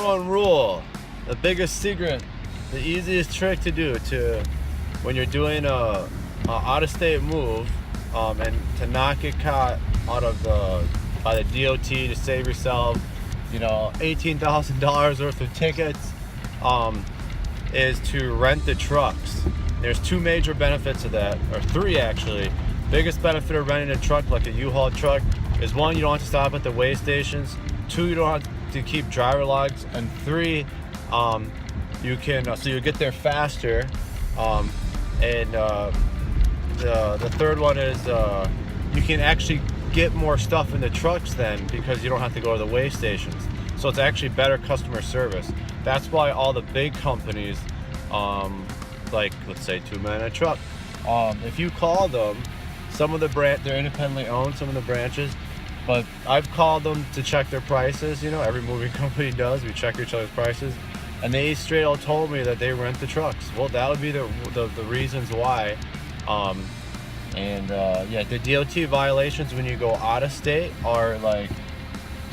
one rule, the biggest secret, the easiest trick to do to when you're doing a out-of-state move, and to not get caught by the DOT, to save yourself, $18,000 worth of tickets, is to rent the trucks. There's two major benefits of that, or three actually. Biggest benefit of renting a truck like a U-Haul truck is, one, you don't have to stop at the weigh stations. Two, you don't have to keep driver logs. And three, you can so you get there faster. And the third one is you can actually get more stuff in the trucks then, because you don't have to go to the weigh stations. So it's actually better customer service. That's why all the big companies, like let's say 2 Men a Truck, if you call them, some of the they're independently owned, some of the branches, but I've called them to check their prices. Every moving company does. We check each other's prices, and they straight out told me that they rent the trucks. Well, that would be the reasons why. The DOT violations when you go out of state are like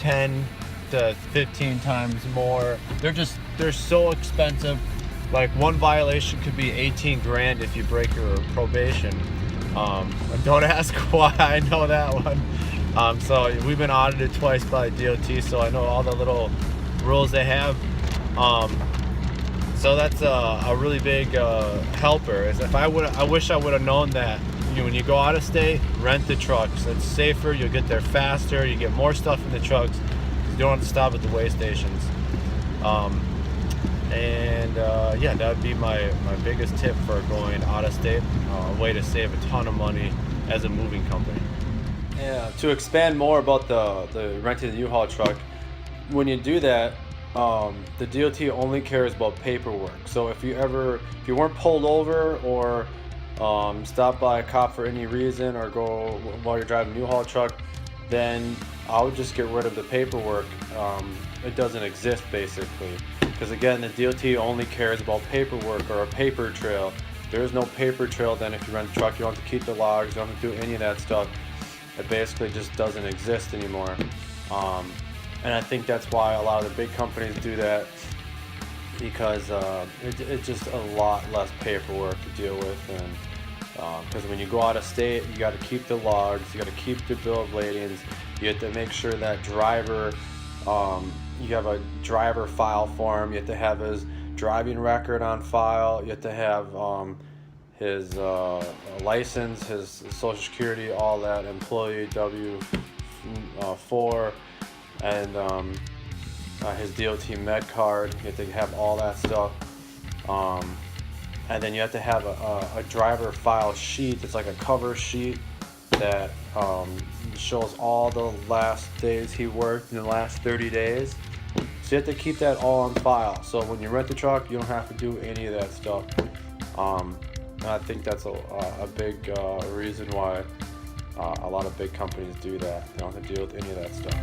10 to 15 times more. They're so expensive. Like one violation could be 18 grand if you break your probation. Don't ask why I know that one. So we've been audited twice by DOT, so I know all the little rules they have. So that's a really big helper. Is I wish I would have known that. When you go out of state, rent the trucks. It's safer. You'll get there faster. You get more stuff in the trucks. You don't have to stop at the weigh stations. That would be my biggest tip for going out of state. A way to save a ton of money as a moving company. Yeah. To expand more about the renting the U-Haul truck, when you do that, the DOT only cares about paperwork. So if you weren't pulled over or stopped by a cop for any reason, or go while you're driving a U-Haul truck, then I would just get rid of the paperwork. It doesn't exist basically, because again, the DOT only cares about paperwork or a paper trail. There is no paper trail. Then if you rent a truck, you don't have to keep the logs, you don't have to do any of that stuff. It basically just doesn't exist anymore. And I think that's why a lot of the big companies do that, because it's just a lot less paperwork to deal with. And because when you go out of state, you got to keep the logs, you got to keep the bill of ladings, you have to make sure that driver, you have a driver file form, you have to have his driving record on file, you have to have his license, his social security, all that, employee W-4, and his DOT med card. You have to have all that stuff. And then you have to have a driver file sheet. It's like a cover sheet that shows all the last days he worked in the last 30 days. So you have to keep that all on file. So when you rent the truck, you don't have to do any of that stuff. And I think that's a big reason why a lot of big companies do that. They don't have to deal with any of that stuff.